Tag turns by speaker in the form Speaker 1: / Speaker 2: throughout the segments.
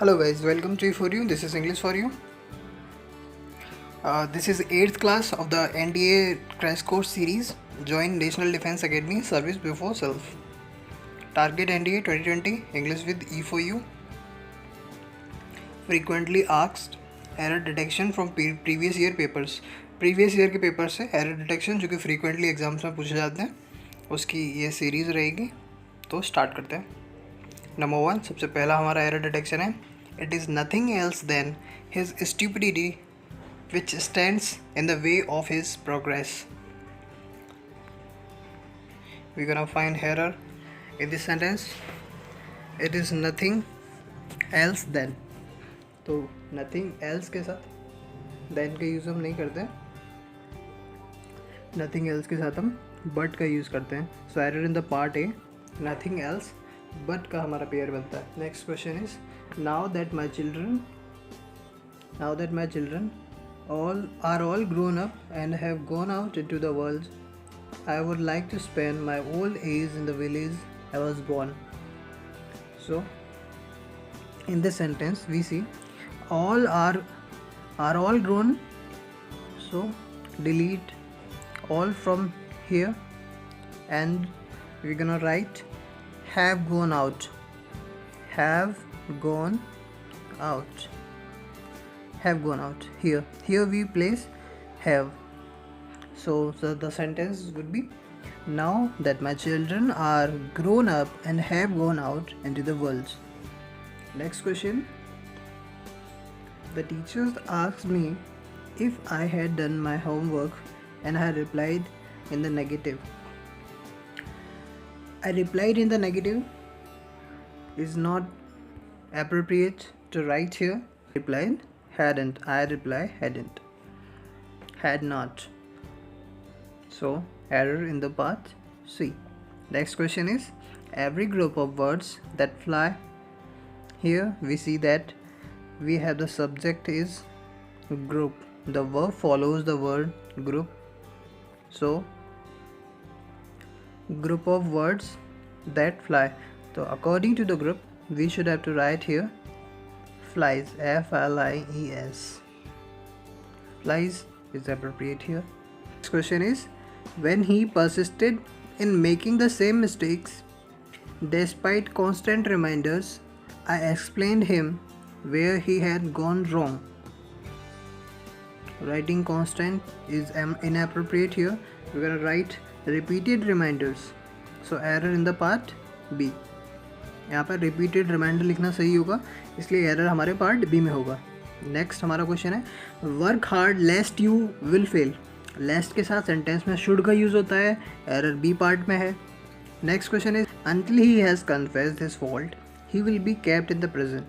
Speaker 1: Hello guys, welcome to E4U. This is English for you. This is 8th class of the NDA Crash Course series. Join National Defense Academy Service Before Self. Target NDA 2020 English with E4U. Frequently asked error detection from previous year papers. Previous year के paper से error detection जो कि frequently exams में पूछे जाते हैं उसकी ये सीरीज़ रहेगी. तो स्टार्ट करते हैं. नंबर 1 सबसे पहला हमारा एरर डिटेक्शन है. It is nothing else than his stupidity which stands in the way of his progress. We gonna find error in this sentence. It is nothing else than. तो nothing else के साथ then का use हम नहीं करते. Nothing else के साथ हम बट का यूज़ करते हैं. So error in the part A, nothing else but का हमारा पेयर बनता है. Next question is now that my children all grown up and have gone out into the world, I would like to spend my old age in the village I was born. So in this sentence we see all are all grown, so delete all from here and we're gonna write have gone out here we place have. So the sentence would be now that my children are grown up and have gone out into the world. Next question. The teachers asked me if I had done my homework and I replied in the negative. I replied in the negative is not appropriate to write here. Replied hadn't. I reply hadn't. Had not. So error in the part C. Next question is every group of words that fly. Here we see that we have the subject is group. The verb follows the word group. So group of words that fly. So according to the group we should have to write here flies, F-L-I-E-S. Flies is appropriate here. Next question is when he persisted in making the same mistakes despite constant reminders, I explained him where he had gone wrong. Writing constant is inappropriate here. We're going to write repeated reminders. So error in the part B. यहाँ पर repeated reminder लिखना सही होगा, इसलिए error हमारे part B में होगा. Next हमारा क्वेश्चन है work hard lest you will fail. Lest के साथ sentence में should का यूज़ होता है. error B part में है. Next question is until he has confessed his fault he will be kept in the prison.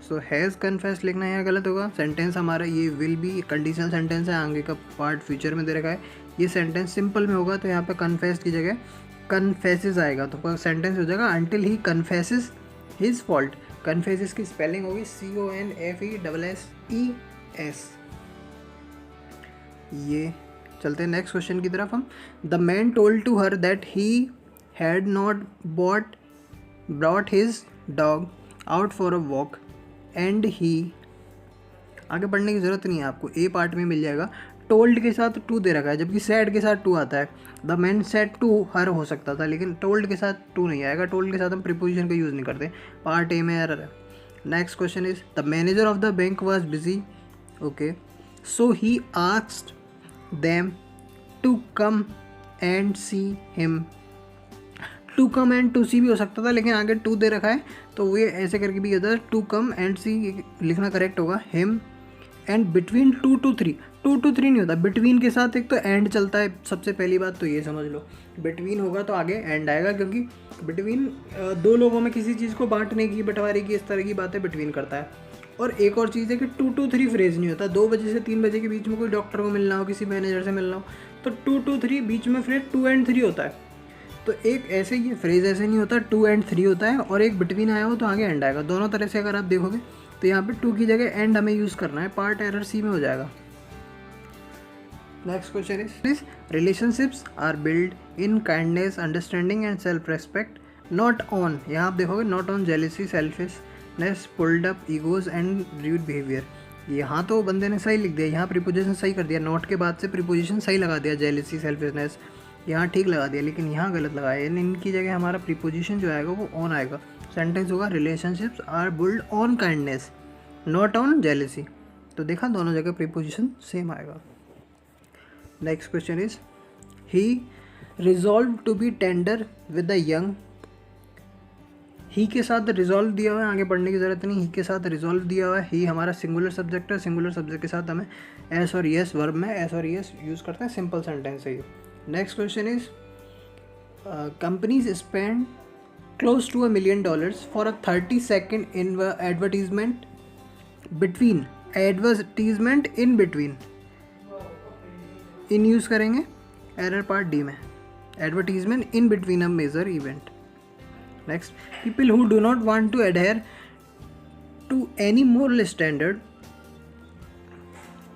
Speaker 1: So has confessed लिखना यहाँ गलत होगा. सेंटेंस हमारा ये will be कंडीशनल सेंटेंस है, आगे का पार्ट फ्यूचर में दे रखा है. ये सेंटेंस सिंपल में होगा तो यहाँ पे confessed की जगह confesses आएगा, तो सेंटेंस हो जाएगा until he confesses his fault. confesses की स्पेलिंग होगी CONFESSES. ये चलते हैं नेक्स्ट क्वेश्चन की तरफ हम. The man told to her that he had not brought his dog out for a walk and he. आगे पढ़ने की ज़रूरत नहीं है आपको, ए पार्ट में मिल जाएगा. टोल्ड के साथ टू दे रखा है जबकि सैड के साथ टू आता है. The man said to her हो सकता था लेकिन टोल्ड के साथ टू नहीं आएगा. टोल्ड के साथ हम प्रीपोजिशन का यूज़ नहीं करते. पार्ट ए में एरर है. Next question is the manager of the bank was busy. Okay, so he asked them to come and see him. To come and to see भी हो सकता था लेकिन आगे टू दे रखा है तो ये ऐसे करके भी होता है. टू कम एंड सी लिखना करेक्ट होगा. Him and between 2 to 3. 2 to 3 नहीं होता, बिटवीन के साथ एक तो एंड चलता है. सबसे पहली बात तो ये समझ लो, बिटवीन होगा तो आगे एंड आएगा क्योंकि बिटवीन दो लोगों में किसी चीज़ को बांटने की, बंटवारे की, इस तरह की बातें बिटवीन करता है. और एक और चीज़ है कि 2 to 3 फ्रेज नहीं होता. 2 बजे से 3 बजे के बीच में कोई डॉक्टर को मिलना हो, किसी मैनेजर से मिलना हो तो 2 to 3 बीच में फ्रेज 2 and 3 होता है. तो एक ऐसे ये फ्रेज ऐसे नहीं होता, 2 and 3 होता है और एक बिटवीन आया हो तो आगे एंड आएगा. दोनों तरह से अगर आप देखोगे तो यहाँ पे 2 की जगह एंड हमें यूज़ करना है. पार्ट एरर सी में हो जाएगा. Next question is relationships are build in kindness, understanding and self respect, not on. यहाँ आप देखोगे not on jealousy, selfishness pulled up egos and rude behaviour. यहाँ तो बंदे ने सही लिख दिया, यहाँ प्रीपोजिशन सही कर दिया, नॉट के बाद से प्रीपोजिशन सही लगा दिया, जेलिसी सेल्फिशनेस यहाँ ठीक लगा दिया, लेकिन यहाँ गलत लगाया। यानी इनकी जगह हमारा प्रीपोजिशन जो आएगा वो ऑन आएगा। सेंटेंस होगा relationships are build on kindness not on jealousy. तो देखा दोनों जगह प्रीपोजिशन सेम आएगा। Next question is he resolve to be tender with the young. He के साथ रिजॉल्व दिया हुआ है, आगे पढ़ने की ज़रूरत नहीं, ही के साथ रिजॉल्व दिया हुआ है। ही हमारा सिंगुलर सब्जेक्ट है, सिंगुलर सब्जेक्ट के साथ हमें एस और यस वर्ब में एस और यस यूज़ करते हैं, सिंपल सेंटेंस है ये। Next question is companies spend close to $1 million for a 30-second advertisement in between in use करेंगे एरर पार्ट डी में, advertisement in between a major event. Next, people who do not want to adhere to any moral standard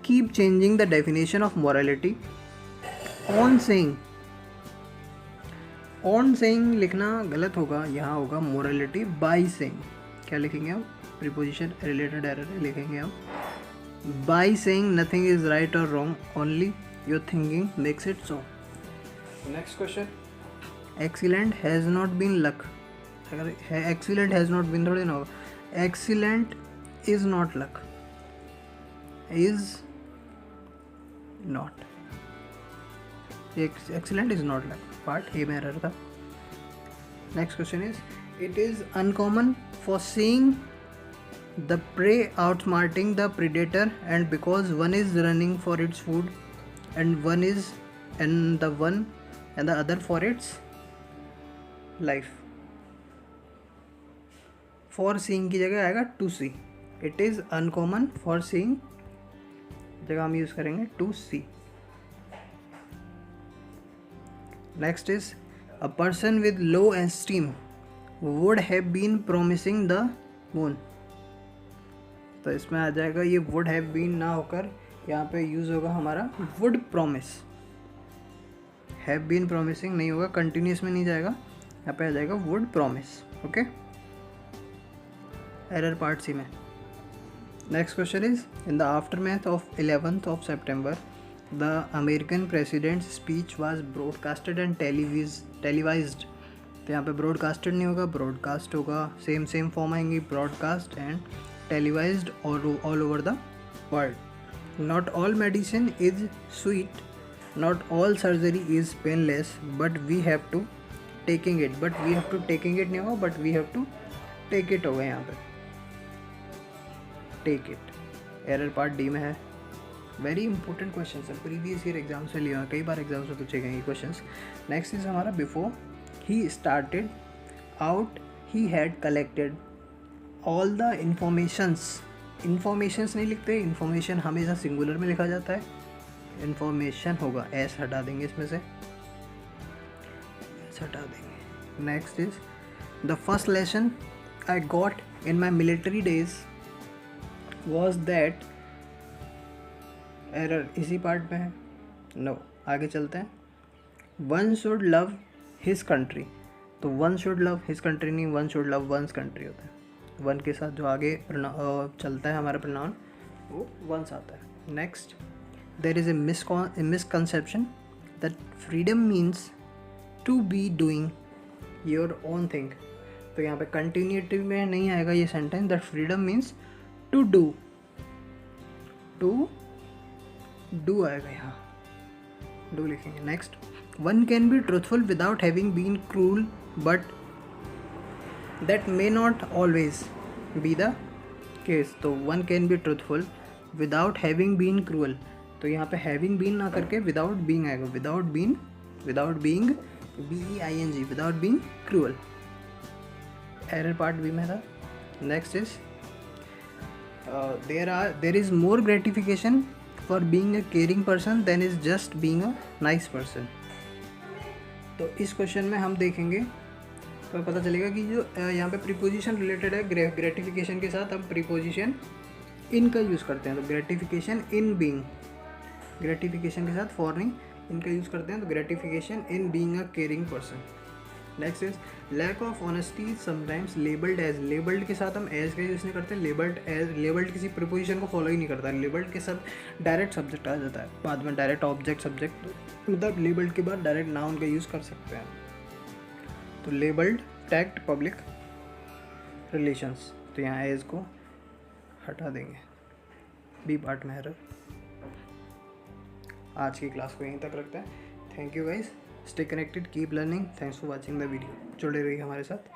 Speaker 1: keep changing the definition of morality on saying. On saying लिखना गलत होगा, यहाँ होगा morality by saying. क्या लिखेंगे हम? Preposition related error लिखेंगे हम। By saying nothing is right और wrong, only your thinking makes it so. Next question, excellent has not been luck. अगर एक्सीलेंट हैज़ नॉट बीन थोड़ी ना होगा, excellent is not luck, is not, excellent is not luck, part A में error था। Next question is it is uncommon for seeing the prey outsmarting the predator and because one is running for its food and the other for its life। for seeing की जगह आएगा to see। it is uncommon for seeing जगह हम use करेंगे to see। Next is a person with low esteem would have been promising the moon। तो इसमें आ जाएगा ये would have been ना होकर यहाँ पे यूज़ होगा हमारा would promise। have been promising नहीं होगा, कंटिन्यूस में नहीं जाएगा, यहाँ पे आ जाएगा would promise। Okay, error part C में। Next question is in the aftermath of 11th of September the American president's speech was broadcasted and televised। तो यहाँ पे broadcasted नहीं होगा, broadcast होगा, सेम फॉर्म आएंगी, broadcast and televised all over the world। not all medicine is sweet, not all surgery is painless, but we have to taking it नहीं होगा, but we have to take it होगा यहाँ पे, take it। Error part D में है। Very important question है, previous year exam से लिया, कई बार एग्जाम से पूछे गए ये क्वेश्चन। नेक्स्ट इज हमारा before he started out he had collected all the informations नहीं लिखते, इन्फॉर्मेशन हमेशा सिंगुलर में लिखा जाता है, इन्फॉर्मेशन होगा, एस हटा देंगे इसमें से, एस हटा देंगे। Next is the first lesson I got in my military days was that, error इसी पार्ट में है, नो आगे चलते हैं। One should love his country, तो one should love his country नहीं, one should love one's country होता है, वन के साथ जो आगे चलता है हमारा प्रोनाउन वो वंस आता है। Next, there is a misconception that freedom means to be doing your own thing. तो यहाँ पे कंटिन्यूटिव में नहीं आएगा ये sentence, that freedom means to do आएगा, यहाँ डू लिखेंगे। Next, one can be truthful without having been cruel but that may not always be the case. तो one can be truthful without having been cruel, तो यहाँ पे having been ना करके without being आएगा, without being BEING, without being cruel. Error part B में था। Next is there is more gratification for being a caring person than is just being a nice person. तो इस question में हम देखेंगे तो पता चलेगा कि जो यहाँ पे प्रीपोजिशन रिलेटेड है ग्रेटिफिकेशन के साथ, हम प्रीपोजिशन इन का यूज़ करते हैं। तो ग्रेटिफिकेशन इन बीइंग, ग्रेटिफिकेशन के साथ फॉर नहीं, इनका यूज़ करते हैं। तो gratification in being a caring person. Next is lack of honesty sometimes labelled as, labelled के साथ हम एज का यूज़ नहीं करते, लेबल्ड एज, लेबल्ड किसी प्रिपोजिशन को फॉलो ही नहीं करता, लेबल्ड के साथ डायरेक्ट सब्जेक्ट आ जाता है, बाद में डायरेक्ट ऑब्जेक्ट सब्जेक्ट, मतलब लेबल्ड के बाद डायरेक्ट नाउन का यूज़ कर सकते हैं। तो लेबल्ड, टैक्ट, पब्लिक रिलेशंस, तो यहाँ एज को हटा देंगे, बी पार्ट में एरर। आज की क्लास को यहीं तक रखते हैं। Thank you guys, stay connected, keep learning, thanks for watching the video. जुड़े रहिए हमारे साथ।